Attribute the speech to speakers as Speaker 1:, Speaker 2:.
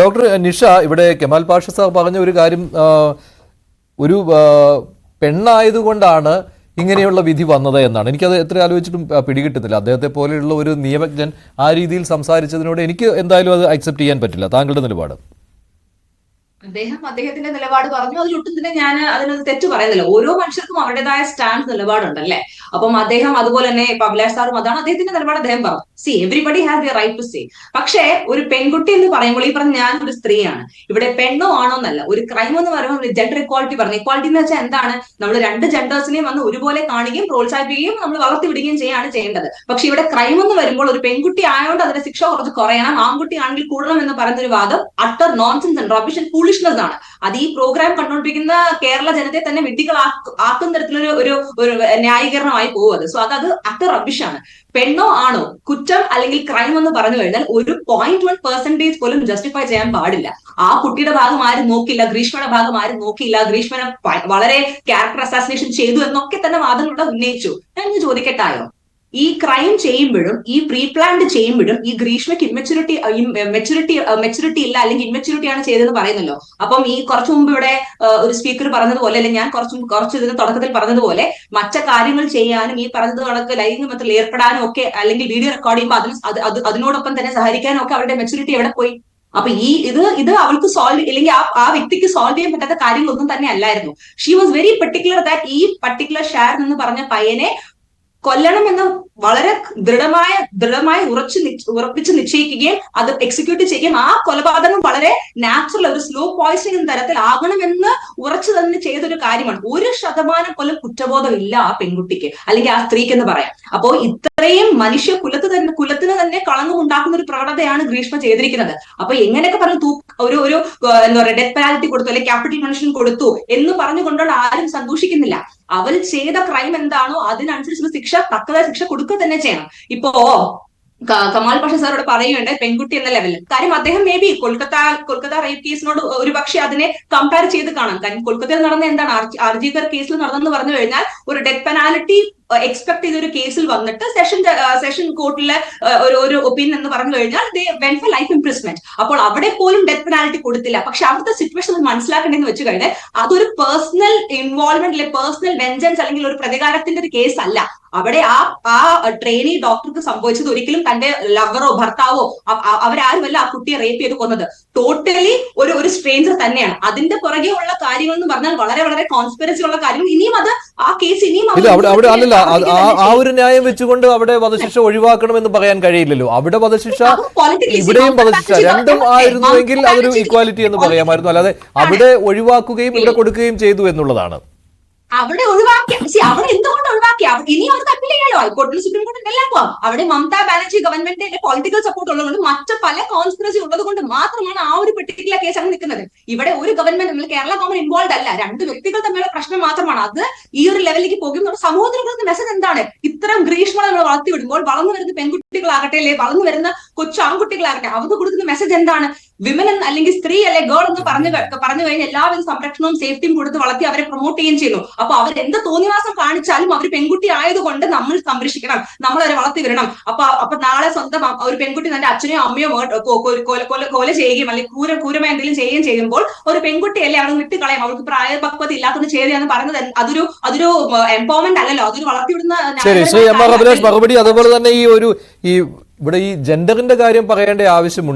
Speaker 1: Doctor Nisha, ഇവിടെ Kemal Pasha sir പറഞ്ഞ ഒരു കാര്യം, ഒരു പെണ്ണായതുകൊണ്ടാണ് ഇങ്ങനെയുള്ള വിധി വന്നത് എന്നാണ്. എനിക്കത് എത്ര ആലോചിച്ചിട്ടും പിടികിട്ടുന്നില്ല. അദ്ദേഹത്തെ പോലെയുള്ള ഒരു നിയമജ്ഞൻ ആ രീതിയിൽ സംസാരിച്ചതിനോട് എനിക്ക് എന്തായാലും അത് അക്സെപ്റ്റ് ചെയ്യാൻ പറ്റില്ല. താങ്കളുടെ നിലപാട്?
Speaker 2: അദ്ദേഹത്തിന്റെ നിലപാട് പറഞ്ഞു, അതിലൊട്ടും തന്നെ ഞാൻ അതിനൊരു തെറ്റ് പറയുന്നില്ല. ഓരോ മനുഷ്യർക്കും അവരുടേതായ സ്റ്റാൻഡ് നിലപാടുണ്ടല്ലേ. അപ്പം അദ്ദേഹം അതുപോലെ തന്നെ ഇപ്പൊ അഭിലാഷ് സാറും അതാണ് അദ്ദേഹത്തിന്റെ നിലപാട്. അദ്ദേഹം പറഞ്ഞു, see everybody has the right to say. പക്ഷേ ഒരു പെൺകുട്ടി എന്ന് പറയുമ്പോൾ, ഈ പറഞ്ഞ ഞാൻ ഒരു സ്ത്രീയാണ്, ഇവിടെ പെണ്ണോ ആണോ എന്നല്ല. ഒരു ക്രൈം എന്ന് പറയുമ്പോൾ ജെൻഡർ ഇക്വാളിറ്റി പറഞ്ഞു. ഇക്വാളിറ്റി എന്ന് വെച്ചാൽ എന്താണ്? നമ്മൾ രണ്ട് ജെൻഡേഴ്സിനെയും വന്ന് ഒരുപോലെ കാണുകയും പ്രോത്സാഹിപ്പിക്കുകയും നമ്മൾ വളർത്തിവിടുകയും ചെയ്യാണ് ചെയ്യേണ്ടത്. പക്ഷെ ഇവിടെ ക്രൈം എന്ന് വരുമ്പോൾ ഒരു പെൺകുട്ടി ആയതുകൊണ്ട് അതിന്റെ ശിക്ഷ കുറച്ച് കുറയണം, ആൺകുട്ടി ആണെങ്കിൽ കൂടണം എന്ന് പറയുന്ന ഒരു വാദം utter nonsense and rubbish and foolishness ആണ്. അത് ഈ പ്രോഗ്രാം കണ്ടുകൊണ്ടിരിക്കുന്ന കേരള ജനതയെ തന്നെ വിഡ്ഢികളാക്കുന്ന തരത്തിലൊരു ഒരു ന്യായീകരണമായി പോകുന്നത്. സോ അത് അട്ടർ റബിഷ് ആണ്. പെണ്ണോ ആണോ കുറ്റം അല്ലെങ്കിൽ ക്രൈം എന്ന് പറഞ്ഞു കഴിഞ്ഞാൽ ഒരു 0.1% പോലും ജസ്റ്റിഫൈ ചെയ്യാൻ പാടില്ല. ആ കുട്ടിയുടെ ഭാഗം ആരും നോക്കിയില്ല, ഗ്രീഷ്മയുടെ ഭാഗം ആരും നോക്കിയില്ല, ഗ്രീഷ്മനെ വളരെ ക്യാരക്ടർ അസാസിനേഷൻ ചെയ്തു എന്നൊക്കെ തന്നെ വാദങ്ങളുടെ ഉന്നയിച്ചു. ഞാൻ ചോദിക്കട്ടായോ, ഈ ക്രൈം ചെയ്യുമ്പോഴും ഈ പ്രീ പ്ലാൻഡ് ചെയ്യുമ്പോഴും ഈ ഗ്രീഷ്മയ്ക്ക് മെച്ചൂരിറ്റി ഇല്ല, അല്ലെങ്കിൽ ഇൻമെച്ചൂരിറ്റി ആണ് ചെയ്തതെന്ന് പറയുന്നല്ലോ. അപ്പം ഈ കുറച്ചു മുമ്പ് ഇവിടെ ഒരു സ്പീക്കർ പറഞ്ഞതുപോലെ, അല്ലെങ്കിൽ ഞാൻ കുറച്ച് ഇതിന് തുടക്കത്തിൽ പറഞ്ഞതുപോലെ, മറ്റു കാര്യങ്ങൾ ചെയ്യാനും ഈ പറഞ്ഞത് കണക്ക് ലൈംഗിക ബന്ധത്തിൽ ഏർപ്പെടാനും ഒക്കെ, അല്ലെങ്കിൽ വീഡിയോ റെക്കോർഡ് ചെയ്യുമ്പോൾ അതിനോടൊപ്പം തന്നെ സഹകരിക്കാനും ഒക്കെ അവരുടെ മെച്ചൂരിറ്റി എവിടെ പോയി? അപ്പൊ ഇത് അവൾക്ക് സോൾവ്, അല്ലെങ്കിൽ ആ വ്യക്തിക്ക് സോൾവ് ചെയ്യാൻ പറ്റാത്ത കാര്യങ്ങളൊന്നും തന്നെ അല്ലായിരുന്നു. She was very particular that ഈ പർട്ടിക്കുലർ ഷാരൻ എന്ന് പറഞ്ഞ പയ്യനെ കൊല്ലണമെന്ന് വളരെ ദൃഢമായി ഉറപ്പിച്ച് നിശ്ചയിക്കുകയും അത് എക്സിക്യൂട്ട് ചെയ്യുകയും ആ കൊലപാതകം വളരെ നാച്ചുറൽ ഒരു സ്ലോ പോയിസണിംഗ് തരത്തിൽ ആകണമെന്ന് ഉറച്ചു തന്നെ ചെയ്തൊരു കാര്യമാണ്. 1% പോലും കുറ്റബോധം ഇല്ല ആ പെൺകുട്ടിക്ക്, അല്ലെങ്കിൽ ആ സ്ത്രീക്ക് എന്ന് പറയാം. അപ്പോ ഇത്രയും മനുഷ്യ കുലത്തിന് തന്നെ കളങ്കം ഉണ്ടാക്കുന്ന ഒരു പ്രവണതയാണ് ഗ്രീഷ്മ ചെയ്തിരിക്കുന്നത്. അപ്പൊ എങ്ങനെയൊക്കെ പറഞ്ഞു ഒരു എന്താ പറയുക, ഡെത്ത് പെനാൽറ്റി കൊടുത്തു, അല്ലെങ്കിൽ ക്യാപിറ്റൽ പണിഷ്മെന്റ് കൊടുത്തു എന്ന് പറഞ്ഞുകൊണ്ടുള്ള ആരും സന്തോഷിക്കുന്നില്ല. അവൾ ചെയ്ത ക്രൈം എന്താണോ അതിനനുസരിച്ചുള്ള ശിക്ഷ, തക്കതായ ശിക്ഷ കൊടുക്കുക തന്നെ ചെയ്യണം. ഇപ്പോ കമാൽ പാഷ സാറോട് പറയുന്നുണ്ട് പെൺകുട്ടി എന്ന ലെവലിൽ. കാര്യം അദ്ദേഹം മേ ബി കൊൽക്കത്ത റേപ്പ് കേസിനോട് ഒരു പക്ഷേ അതിനെ കമ്പയർ ചെയ്ത് കാണാം. കാര്യം കൊൽക്കത്തയിൽ നടന്ന എന്താണ്, ആർജികർ കേസിൽ നടന്നെന്ന് പറഞ്ഞു കഴിഞ്ഞാൽ ഒരു ഡെത്ത് പെനാൽറ്റി എക്സ്പെക്ട് ചെയ്ത ഒരു കേസിൽ വന്നിട്ട് സെഷൻ കോർട്ടിലെ ഒരു ഒപ്പീനിയൻ എന്ന് പറഞ്ഞു കഴിഞ്ഞാൽ വെൻ ഫോർ ലൈഫ് ഇംപ്രിസ്മെന്റ്. അപ്പോൾ അവിടെ പോലും ഡെത്ത് പെനാൽറ്റി കൊടുത്തില്ല. പക്ഷെ അവിടുത്തെ സിറ്റുവേഷൻ മനസ്സിലാക്കേണ്ടതെന്ന് വെച്ച് കഴിഞ്ഞാൽ അതൊരു പേഴ്സണൽ ഇൻവോൾവ്മെന്റ്, അല്ലെങ്കിൽ പേഴ്സണൽ വെഞ്ചൻസ്, അല്ലെങ്കിൽ ഒരു പ്രതികാരത്തിന്റെ ഒരു കേസ് അല്ല. അവിടെ ആ ട്രെയിനി ഡോക്ടർക്ക് സംഭവിച്ചത് ഒരിക്കലും തന്റെ ലവറോ ഭർത്താവോ അവരാരുമല്ല ആ കുട്ടിയെ റേപ്പ് ചെയ്ത് കൊന്നത്. ടോട്ടലി ഒരു സ്ട്രേഞ്ചർ തന്നെയാണ്. അതിന്റെ പുറകെ ഉള്ള കാര്യങ്ങൾ എന്ന് പറഞ്ഞാൽ വളരെ വളരെ കോൺസ്പിറസി ഉള്ള കാര്യങ്ങൾ. ഇനിയും അത് ആ കേസ് ഇനിയും
Speaker 1: ആ ഒരു ന്യായം വെച്ചുകൊണ്ട് അവിടെ വധശിക്ഷ ഒഴിവാക്കണമെന്ന് പറയാൻ കഴിയില്ലല്ലോ. അവിടെ വധശിക്ഷ, ഇവിടെയും വധശിക്ഷ, രണ്ടും ആയിരുന്നുവെങ്കിൽ അതൊരു ഇക്വാലിറ്റി എന്ന് പറയാമായിരുന്നു. അല്ലാതെ അവിടെ ഒഴിവാക്കുകയും ഇവിടെ കൊടുക്കുകയും ചെയ്തു എന്നുള്ളതാണ്.
Speaker 2: അവിടെ ഒഴിവാക്കിയ, അവിടെ എന്തുകൊണ്ട് ഒഴിവാക്കി? ഇനി അവർക്ക് അപ്പീൽ ചെയ്യാലോ, ഹൈക്കോടതിയിൽ, സുപ്രീം കോടതിയിൽ എല്ലാം പോവാം. അവിടെ മമതാ ബാനർജി ഗവൺമെന്റിന്റെ പൊളിറ്റിക്കൽ സപ്പോർട്ട് ഉള്ളതുകൊണ്ട്, മറ്റു പല കോൺസ്പിറസി ഉള്ളത് കൊണ്ട് മാത്രമാണ് ആ ഒരു പെർട്ടിക്കുലർ കേസ് അങ്ങ് നിൽക്കുന്നത്. ഇവിടെ ഒരു ഗവൺമെന്റ്, കേരള ഗവൺമെന്റ് ഇൻവോൾവ് അല്ല, രണ്ട് വ്യക്തികൾ തമ്മിലുള്ള പ്രശ്നം മാത്രമാണ്. അത് ഈ ഒരു ലെവലിലേക്ക് പോകുന്ന സമൂഹത്തിന് കൊടുക്കുന്ന മെസ്സേജ് എന്താണ്? ഇത്തരം ഗ്രീഷ്മ നമ്മൾ വളർത്തിവിടുമ്പോൾ വളർന്നു വരുന്ന പെൺകുട്ടികളാകട്ടെ, അല്ലെ വളർന്നു വരുന്ന കൊച്ചു ആൺകുട്ടികളാകട്ടെ, അവർക്ക് കൊടുക്കുന്ന മെസ്സേജ് എന്താണ്? വിമൻ അല്ലെങ്കിൽ സ്ത്രീ അല്ലെ ഗേൾ എന്ന് പറഞ്ഞു കഴിഞ്ഞാൽ എല്ലാവിധ സംരക്ഷണവും സേഫ്റ്റിയും കൊടുത്ത് വളർത്തി അവരെ പ്രൊമോട്ട് ചെയ്യുകയും ചെയ്യുന്നു. അപ്പൊ അവരെന്ത് തോന്നിവാസം കാണിച്ചാലും അവർ പെൺകുട്ടി ആയതുകൊണ്ട് നമ്മൾ സംരക്ഷിക്കണം, നമ്മൾ അവരെ വളർത്തി വരണം. അപ്പൊ നാളെ സ്വന്തം ഒരു പെൺകുട്ടി തന്റെ അച്ഛനെയോ അമ്മയോ കൊല ചെയ്യുകയും അല്ലെങ്കിൽ ക്രൂരമായി എന്തെങ്കിലും ചെയ്യുകയും ചെയ്യുമ്പോൾ ഒരു പെൺകുട്ടിയല്ലേ അവൾ വിട്ട് കളയാം, അവൾക്ക് പ്രായപക്വത ഇല്ലാത്തത് ചെയ്തെന്ന് പറയുന്നത് അതൊരു എംപവർമെന്റ് അല്ലല്ലോ, അതൊരു വളർത്തിവിടുന്ന
Speaker 1: മറുപടി. അതുപോലെ തന്നെ ഇവിടെ ഈ ജെൻഡറിന്റെ കാര്യം പറയേണ്ട ആവശ്യമുണ്ട്.